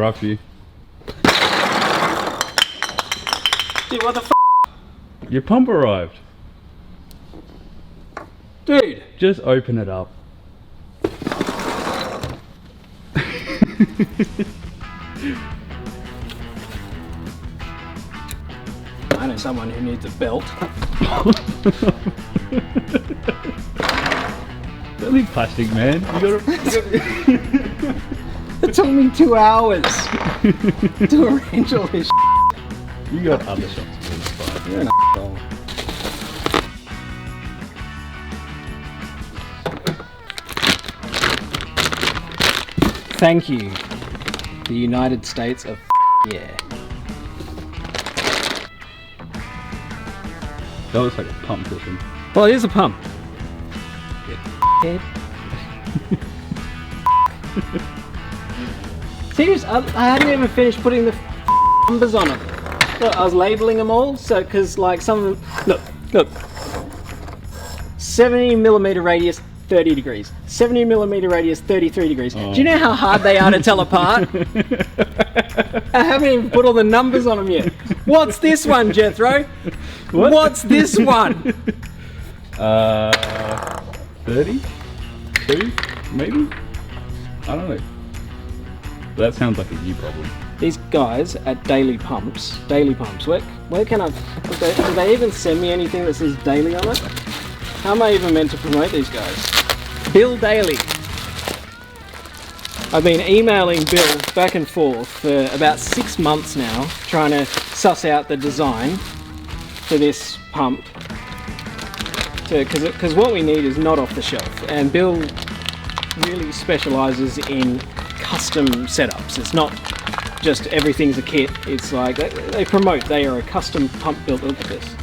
arrived for you. Dude, what the f? Your pump arrived. Dude! Just open it up. I know someone who needs a belt. Don't leave plastic, man. You gotta... It took me 2 hours to arrange all this shit. You got other shots for this fight. You're an a**hole. Thank you, the United States of yeah. That looks like a pump cushion. Well, it is a pump. Head. Serious? I hadn't even finished putting the numbers on them. Look, I was labeling them all, so because like some of them, look, 70mm radius, 30 degrees. 70mm radius, 33 degrees. Oh. Do you know how hard they are to tell apart? I haven't even put all the numbers on them yet. What's this one, Jethro? What? What's this one? 30? 2? Maybe? I don't know. That sounds like a you problem. These guys at Dailey Pumps, where can I, do they even send me anything that says Dailey on it? How am I even meant to promote these guys? Bill Dailey. I've been emailing Bill back and forth for about 6 months now, trying to suss out the design for this pump. Because what we need is not off the shelf, and Bill really specialises in custom setups. It's not just everything's a kit. It's like they promote they are a custom pump built. Look at this.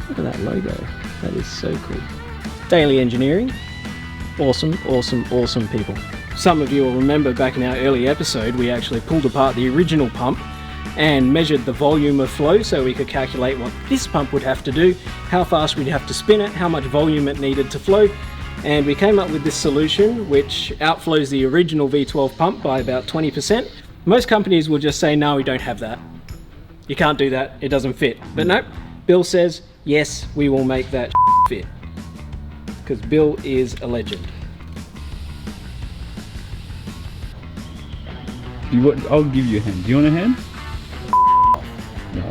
Look at that logo. That is so cool. Dailey Engineering. Awesome, awesome, awesome people. Some of you will remember back in our early episode we actually pulled apart the original pump and measured the volume of flow so we could calculate what this pump would have to do, how fast we'd have to spin it, how much volume it needed to flow, and we came up with this solution which outflows the original V12 pump by about 20%. Most companies will just say, no, we don't have that. You can't do that, it doesn't fit. But no, Bill says, yes, we will make that fit. Because Bill is a legend. I'll give you a hand. Do you want a hand? No.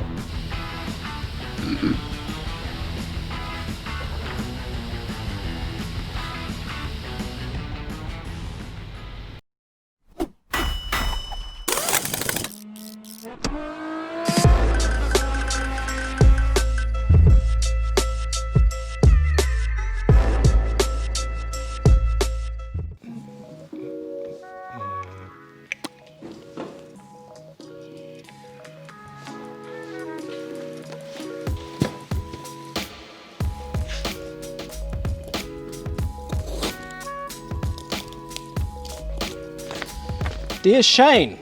Dear Shane,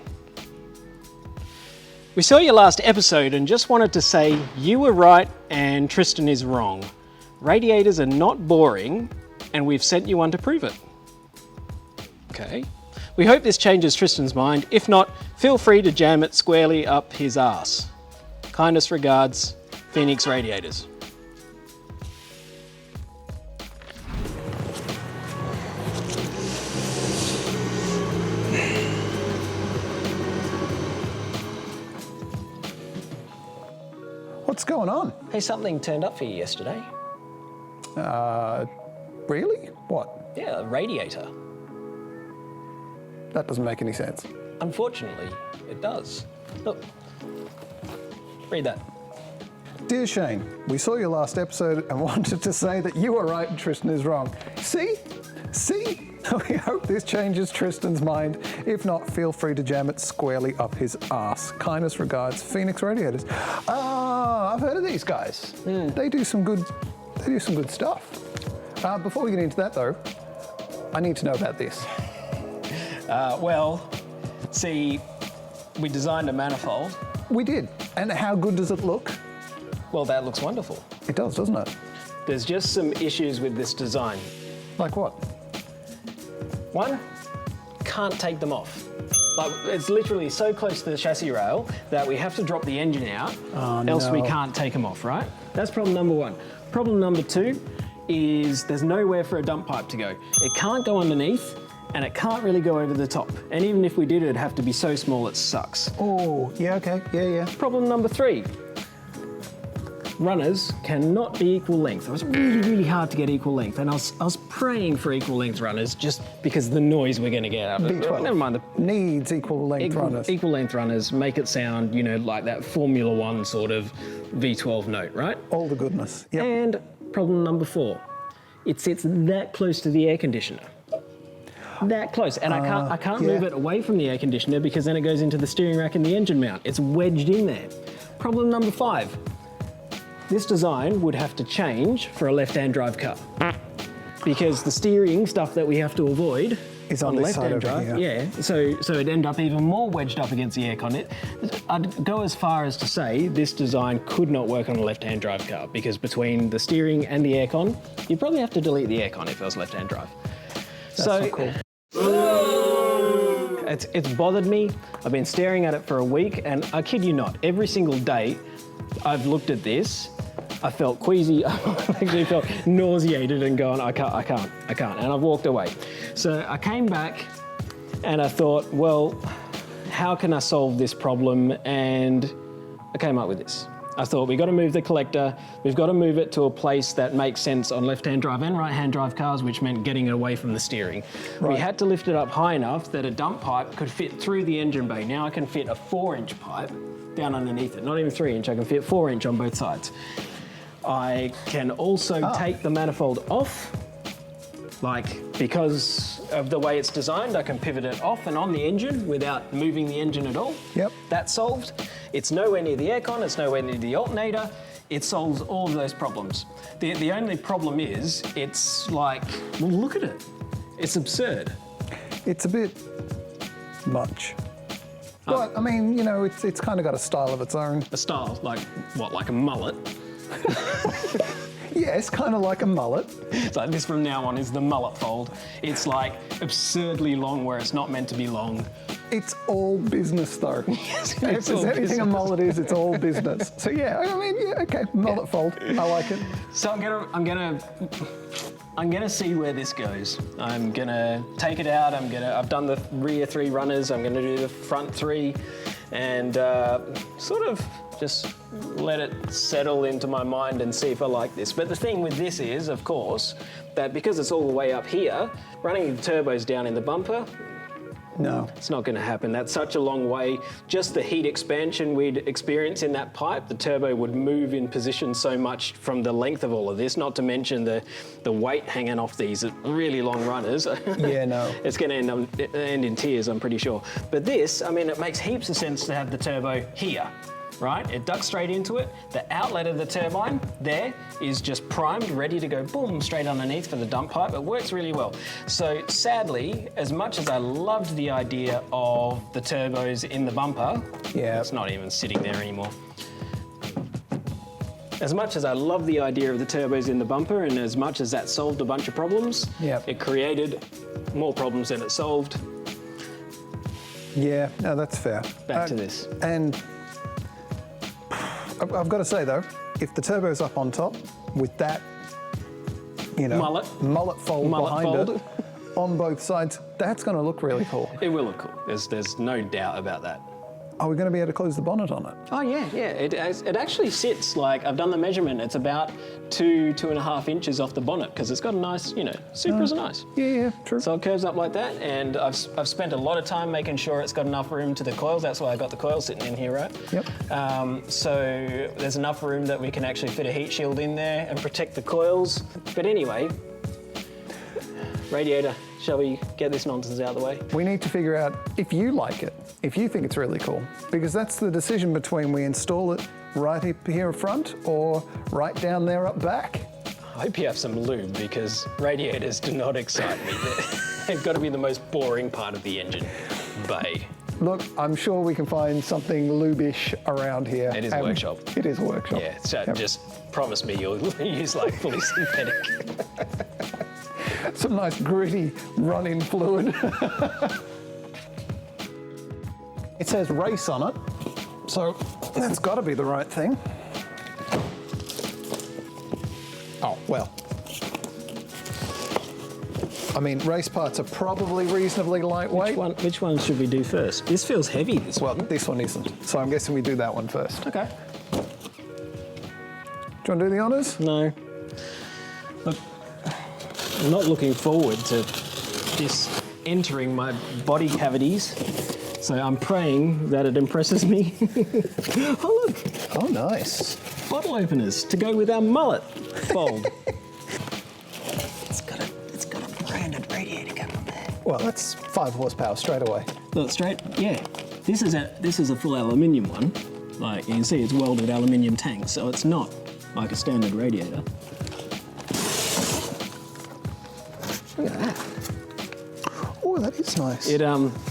we saw your last episode and just wanted to say you were right and Tristan is wrong. Radiators are not boring and we've sent you one to prove it. Okay. We hope this changes Tristan's mind. If not, feel free to jam it squarely up his ass. Kindest regards, Fenix Radiators. What's going on? Hey, something turned up for you yesterday. Really? What? Yeah, a radiator. That doesn't make any sense. Unfortunately, it does. Look, read that. Dear Shane, we saw your last episode and wanted to say that you were right and Tristan is wrong. See? See? We hope this changes Tristan's mind. If not, feel free to jam it squarely up his ass. Kindest regards, Fenix Radiators. Ah, I've heard of these guys. They do some good stuff. Before we get into that though, I need to know about this. Well, see, we designed a manifold. We did. And how good does it look? Well, that looks wonderful. It does, doesn't it? There's just some issues with this design. Like what? One, can't take them off. Like, it's literally so close to the chassis rail that we have to drop the engine out, else we can't take them off, right? That's problem number one. Problem number two is there's nowhere for a dump pipe to go. It can't go underneath, and it can't really go over the top. And even if we did, it'd have to be so small it sucks. Oh, yeah, okay, yeah. Problem number three. Runners cannot be equal length. It was really, really hard to get equal length, and I was praying for equal length runners just because of the noise we're going to get out of it. V12 Never mind. Needs equal length runners. Equal length runners make it sound, you know, like that Formula One sort of V12 note, right? All the goodness. Yep. And problem number four. It sits that close to the air conditioner. That close, and I can't move it away from the air conditioner because then it goes into the steering rack and the engine mount. It's wedged in there. Problem number five. This design would have to change for a left-hand drive car because the steering stuff that we have to avoid is on the left-hand drive. Yeah, so it'd end up even more wedged up against the aircon. I'd go as far as to say this design could not work on a left-hand drive car because between the steering and the aircon, you'd probably have to delete the aircon if it was left-hand drive. That's not cool. It's bothered me. I've been staring at it for a week, and I kid you not, every single day I've looked at this, I felt queasy, I actually felt nauseated and going, I can't, and I've walked away. So I came back and I thought, well, how can I solve this problem? And I came up with this. I thought, we've got to move the collector, we've got to move it to a place that makes sense on left-hand drive and right-hand drive cars, which meant getting it away from the steering. Right. We had to lift it up high enough that a dump pipe could fit through the engine bay. Now I can fit a 4-inch pipe down underneath it, not even 3-inch, I can fit 4-inch on both sides. I can also take the manifold off, like because of the way it's designed, I can pivot it off and on the engine without moving the engine at all. Yep. That's solved. It's nowhere near the aircon, it's nowhere near the alternator. It solves all of those problems. The only problem is, it's like, well, look at it. It's absurd. It's a bit much. But, I mean, you know, it's kind of got a style of its own. A style, like what, like a mullet? Yes, kind of like a mullet. It's like this from now on is the mullet fold. It's like absurdly long where it's not meant to be long. It's all business though. Yes, if there's anything a mullet is, it's all business. So yeah, I mean, yeah, okay, mullet fold. I like it. So I'm gonna see where this goes. I'm gonna take it out. I've done the rear 3 runners. I'm gonna do the front 3, and sort of just let it settle into my mind and see if I like this. But the thing with this is, of course, that because it's all the way up here, running the turbos down in the bumper, no, it's not going to happen. That's such a long way. Just the heat expansion we'd experience in that pipe, the turbo would move in position so much from the length of all of this, not to mention the weight hanging off these really long runners. Yeah, no. It's going to end in tears, I'm pretty sure. But this, I mean, it makes heaps of sense to have the turbo here. Right? It ducts straight into it. The outlet of the turbine there is just primed, ready to go boom, straight underneath for the dump pipe. It works really well. So sadly, as much as I loved the idea of the turbos in the bumper, it's not even sitting there anymore. As much as I love the idea of the turbos in the bumper and as much as that solved a bunch of problems, it created more problems than it solved. Yeah, no, that's fair. Back to this. And I've got to say though, if the turbo's up on top with that, you know, mullet fold behind it on both sides, that's going to look really cool. It will look cool. There's no doubt about that. Are we going to be able to close the bonnet on it? Oh yeah. It actually sits like, I've done the measurement, it's about 2.5 inches off the bonnet because it's got a nice, you know, Supras are nice. Yeah, true. So it curves up like that, and I've spent a lot of time making sure it's got enough room to the coils. That's why I got the coils sitting in here, right? Yep. So there's enough room that we can actually fit a heat shield in there and protect the coils. But anyway, Radiator, shall we get this nonsense out of the way? We need to figure out if you like it, if you think it's really cool, because that's the decision between we install it right up here front or right down there up back. I hope you have some lube because radiators do not excite me. They've got to be the most boring part of the engine bay. Look, I'm sure we can find something lube-ish around here. It is a workshop. It is a workshop. Yeah, so just promise me you'll use like fully synthetic. Some nice gritty run-in fluid. It says race on it, so that's got to be the right thing. Oh, well. I mean, race parts are probably reasonably lightweight. Which one should we do first? This feels heavy, this Well, one. this one isn't, so I'm guessing we do that one first. Okay. Do you want to do the honours? No. Look, I'm not looking forward to this entering my body cavities, so I'm praying that it impresses me. Oh, look. Oh, nice. Bottle openers to go with our mullet fold. It's got a branded radiator gun on there. Well, that's 5 horsepower straight away. Look, straight, yeah. This is a full aluminium one. Like, you can see it's welded aluminium tank, so it's not like a standard radiator. Look at that. Oh, that is nice. It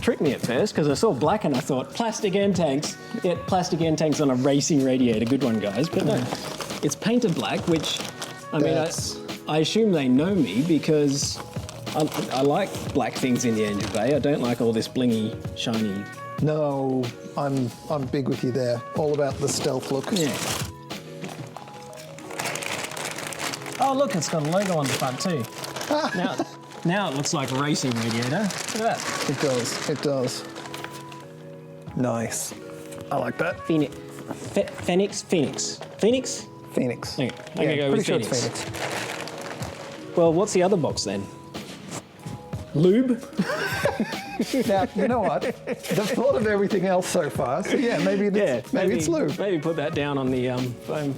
tricked me at first because I saw black and I thought plastic end tanks. Yeah, plastic end tanks on a racing radiator. Good one, guys. But no, it's painted black, which I mean, I assume they know me because I like black things in the engine bay. I don't like all this blingy, shiny. No, I'm big with you there. All about the stealth look. Yeah. Oh, look, it's got a logo on the front too. Now it looks like a racing radiator. Look at that. It does. It does. Nice. I like that. Fenix. Fenix. Phoenix. Okay, I'm gonna go pretty with sure Fenix. it's Phoenix. Well, what's the other box then? Lube? Now, you know what? They've thought of everything else so far, so yeah, maybe it's lube. Maybe put that down on the foam.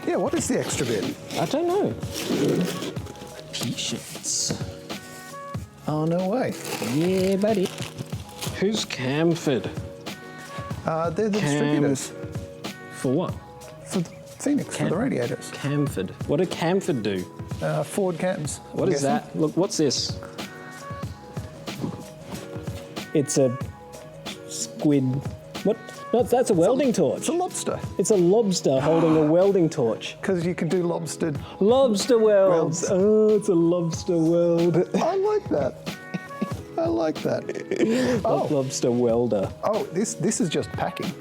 Yeah, what is the extra bit? I don't know. T-shirts. Oh, no way. Yeah, buddy. Who's Camford? They're the distributors For what? for Phoenix, for the radiators. Camford. What did Camford do? Ford cams. What is that? Look, what's this? It's a squid. What? No, that's a welding torch. It's a lobster. It's a lobster holding a welding torch. Because you can do lobstered. Lobster welds. Welds. Oh, it's a lobster weld. I like that. I like that. Oh, Lobster welder. oh, this is just packing.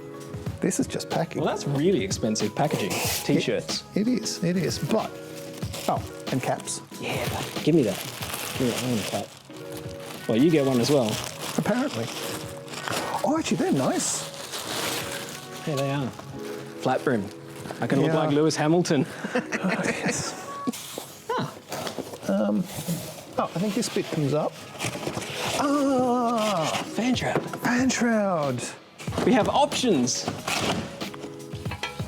This is just packing. Well, that's really expensive packaging. T-shirts. It is. It is. But and caps. Yeah, give me that. Give me that one cap. Well, you get one as well. Apparently. Oh, actually, they're nice. Here they are. Flat brim. I can look Yeah. like Lewis Hamilton. Yes. Oh, I think this bit comes up. Ah, Fan shroud. fan shroud. We have options.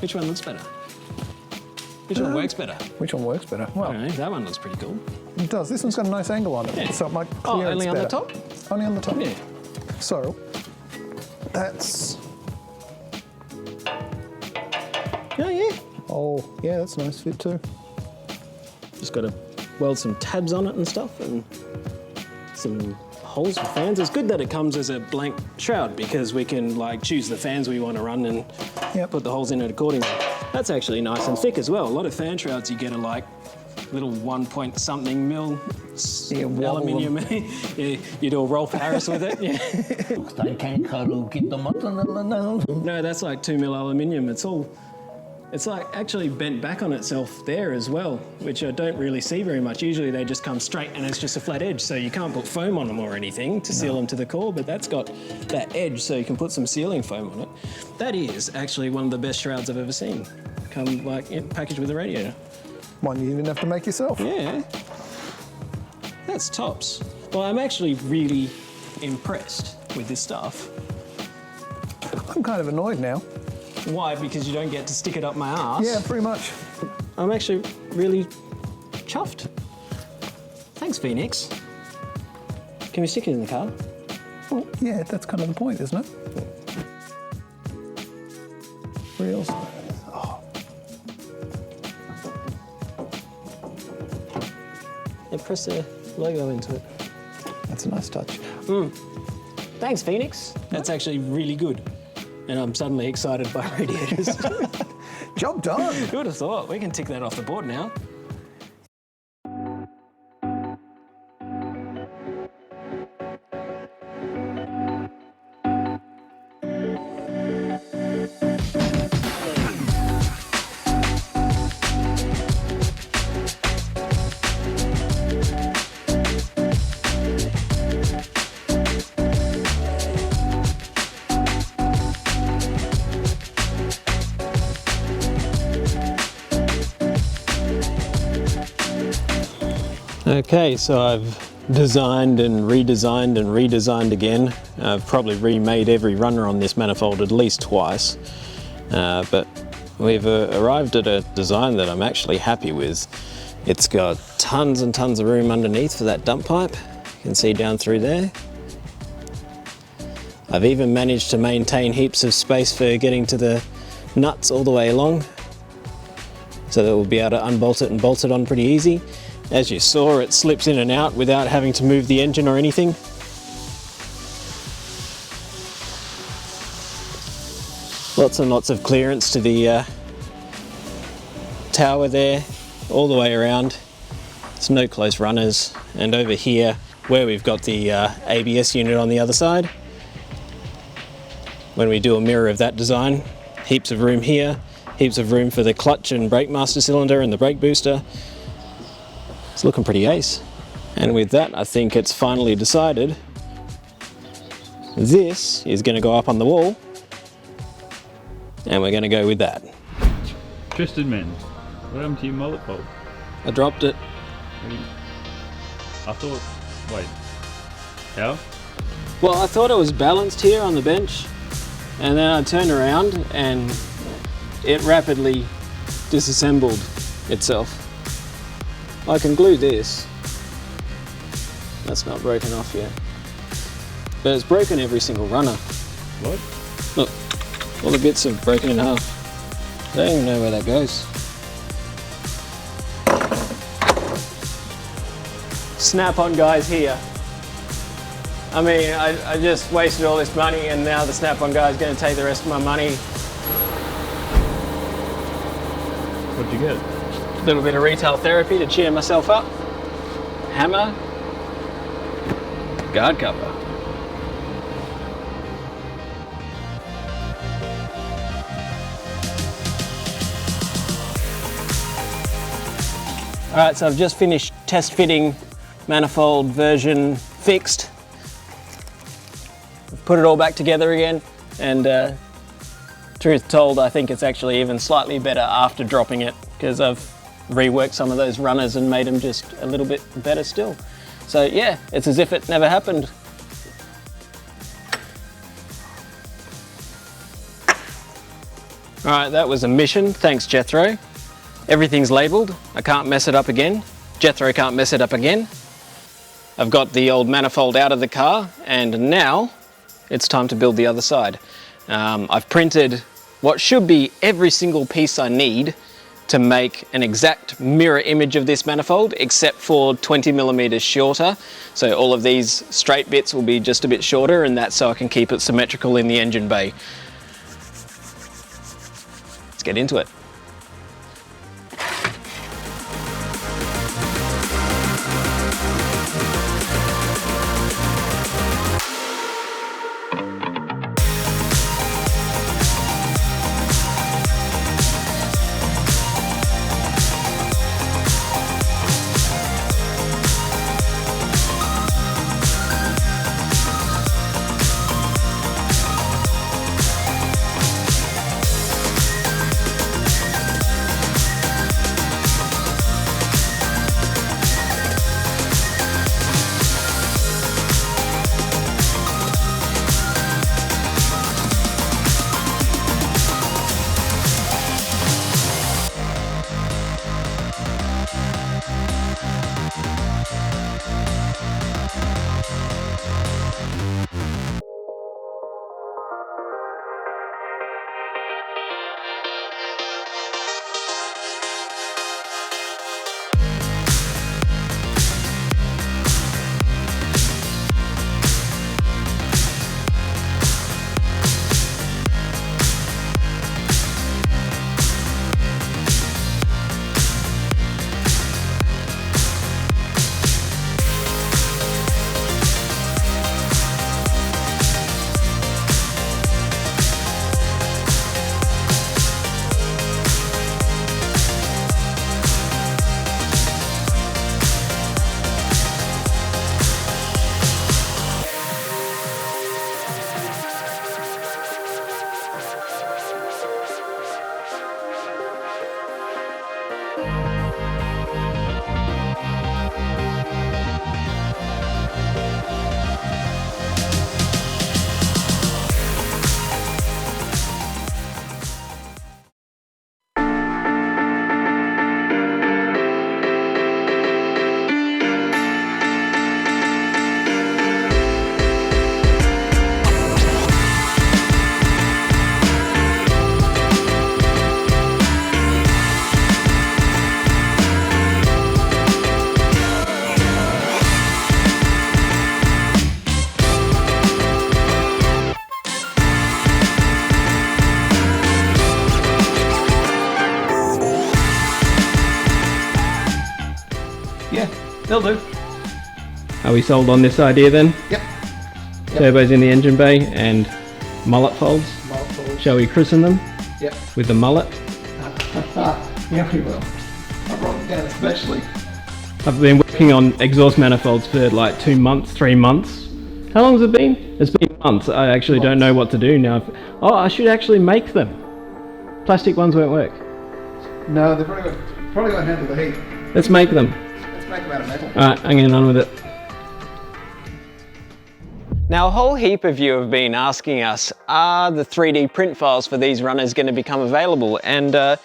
Which one looks better? Which one works better? Which one works better? Well, I don't know. That one looks pretty cool. it does. This one's got a nice angle on it, Yeah. so it might Oh, clear only it's on the better. top? Only on the top. Yeah. So, that's... Oh, yeah. Oh, yeah, that's a nice fit too. Just got to weld some tabs on it and stuff, and some holes for fans. It's good that it comes as a blank shroud because we can like choose the fans we want to run and put the holes in it accordingly. That's actually nice and thick as well. A lot of fan shrouds you get are like little 1 point something mil wobble aluminium. Yeah, you do a Rolf Harris with it. Yeah. No, that's like 2 mil aluminium. It's like actually bent back on itself there as well, which I don't really see very much. Usually they just come straight and it's just a flat edge, so you can't put foam on them or anything to seal them to the core, but that's got that edge, so you can put some sealing foam on it. That is actually one of the best shrouds I've ever seen. Come like packaged with a radiator. One you didn't have to make yourself. Yeah, that's tops. Well, I'm actually really impressed with this stuff. I'm kind of annoyed now. Why? Because you don't get to stick it up my ass. Yeah, pretty much. I'm actually really chuffed. Thanks, Phoenix. Can we stick it in the car? Well, yeah, that's kind of the point, isn't it? Reels. Oh, And press the logo into it. that's a nice touch. Thanks, Phoenix. That's actually really good. And I'm suddenly excited by radiators. Job done. Who would have thought? We can tick that off the board now. Okay, so I've designed and redesigned again. I've probably remade every runner on this manifold at least twice, but we've arrived at a design that I'm actually happy with. It's got tons and tons of room underneath for that dump pipe. You can see down through there. I've even managed to maintain heaps of space for getting to the nuts all the way along, so that we'll be able to unbolt it and bolt it on pretty easy. As you saw, it slips in and out without having to move the engine or anything. Lots and lots of clearance to the tower there, all the way around. There's no close runners. And over here, where we've got the ABS unit on the other side, when we do a mirror of that design, heaps of room here, heaps of room for the clutch and brake master cylinder and the brake booster. It's looking pretty ace. And with that, I think it's finally decided. This is going to go up on the wall, and we're going to go with that. Tristan, man, what happened to your mullet bulb? I dropped it. I thought, wait, how? Well, I thought it was balanced here on the bench, and then I turned around and it rapidly disassembled itself. I can glue this. That's not broken off yet. But it's broken every single runner. What? Look, all the bits are broken in half. I don't even know where that goes. Snap-on guys here. I mean, I just wasted all this money, and now the Snap-on guy is going to take the rest of my money. What'd you get? A little bit of retail therapy to cheer myself up. Hammer. Guard cover. Alright, so I've just finished test fitting manifold version fixed. I've put it all back together again, and truth told, I think it's actually even slightly better after dropping it, because I've reworked some of those runners and made them just a little bit better still. So yeah, it's as if it never happened. Alright, that was a mission, thanks Jethro. Everything's labelled, I can't mess it up again. Jethro can't mess it up again. I've got the old manifold out of the car, and now it's time to build the other side. I've printed what should be every single piece I need to make an exact mirror image of this manifold, except for 20mm shorter. So all of these straight bits will be just a bit shorter, and that's so I can keep it symmetrical in the engine bay. Let's get into it. Will do. Are we sold on this idea then? Yep. Turbos in the engine bay and mullet folds. Mullet folds. Shall we christen them Yep. with the mullet? Yeah, we will. I brought them down especially. I've been working on exhaust manifolds for like 2 months, 3 months. How long has it been? It's been months. I actually don't know what to do now. Oh, I should actually make them. Plastic ones won't work. No, they probably won't handle the heat. Let's make them. Let's make them out of metal. Alright, I'm getting on with it. Now, a whole heap of you have been asking us, are the 3D print files for these runners going to become available? And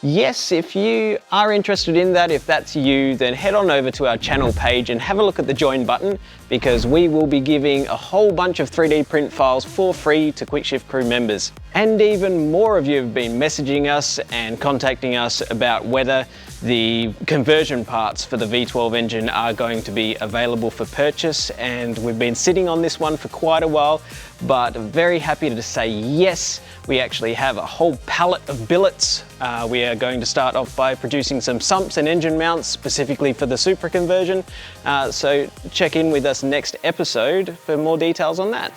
yes, if you are interested in that, if that's you, then head on over to our channel page and have a look at the join button, because we will be giving a whole bunch of 3D print files for free to QUICKSHIFT crew members. And even more of you have been messaging us and contacting us about whether the conversion parts for the V12 engine are going to be available for purchase, and we've been sitting on this one for quite a while, but very happy to say yes, we actually have a whole pallet of billets. We are going to start off by producing some sumps and engine mounts specifically for the Supra conversion, so check in with us next episode for more details on that.